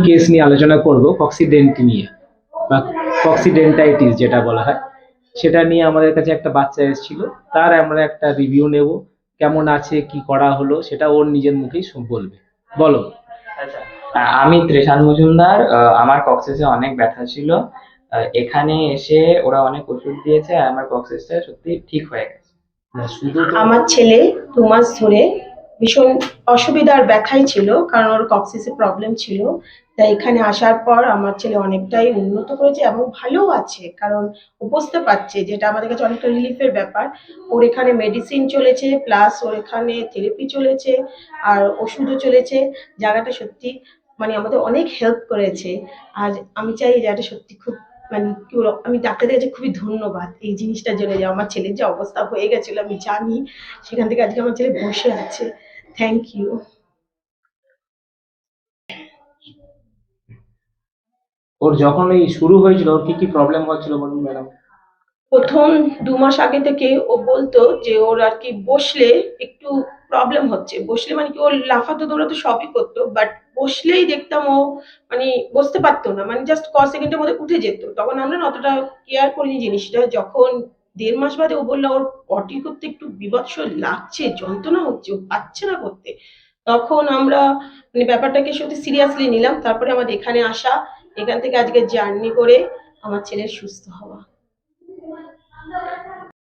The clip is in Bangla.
কেস নিয়ে আলোচনা করব, কক্সিডেন্টিনিয়া বা কক্সিডেন্টাইটিস যেটা বলা হয়, সেটা নিয়ে আমাদের কাছে একটা বাচ্চা এসেছিল। তার আমরা একটা রিভিউ নেব, কেমন আছে, কি করা হলো, সেটা ওর নিজের মুখেই বলবে। বলো। আচ্ছা, আমি ত্রিশান মজুমদার। আমার কক্সেসে অনেক ব্যথা ছিল। এখানে এসে ওরা অনেক ওষুধ দিয়েছে আর আমার কক্সেসটা সত্যি ঠিক হয়ে গেছে। না, শুধু তো আমার ছেলে 2 মাস ধরে ভীষণ অসুবিধার ব্যথাই ছিল, কারণ ওর কক্সিসে প্রবলেম ছিল। তাই এখানে আসার পর আমার ছেলে অনেকটাই উন্নত করেছে এবং ভালো আছে, কারণ ও বুঝতে পারছে, যেটা আমাদের কাছে অনেকটা রিলিফের ব্যাপার। ওর এখানে মেডিসিন চলেছে, প্লাস ওর এখানে থেরাপি চলেছে, আর ওষুধও চলেছে। জায়গাটা সত্যি মানে আমাদের অনেক হেল্প করেছে। আর আমি চাই এই জায়গাটা সত্যি খুব মানে কি বলবো, আমি ডাক্তারদের কাছে খুবই ধন্যবাদ এই জিনিসটার জন্য, যে আমার ছেলের যে অবস্থা হয়ে গেছিল আমি জানি, সেখান থেকে আজকে আমার ছেলে বসে আছে। Thank you. ওর যখন এই শুরু হয়েছিল, ওর কি কি প্রবলেম হচ্ছিল বলুন ম্যাডাম। প্রথম 2 মাস আগে থেকে ও বলতো যে ওর আর কি বসলে একটু প্রবলেম হচ্ছে। বসলে মানে কি, ওর লাফাতো দৌড়াতো সবই করতো, বাট বসলেই দেখতাম ও মানে বসতে পারতো না, মানে জাস্ট সেকেন্ডের মধ্যে উঠে যেত। তখন আমরা না অতটা কেয়ার করিনি জিনিসটা। যখন 1.5 মাস বাদে ও বললো ওর পটি করতে একটু বিভৎস লাগছে, যন্ত্রণা হচ্ছে, ও পাচ্ছে না করতে, তখন আমরা মানে ব্যাপারটাকে সত্যি সিরিয়াসলি নিলাম। তারপরে আমাদের এখানে আসা, এখান থেকে আজকে জার্নি করে আমার ছেলের সুস্থ হওয়া।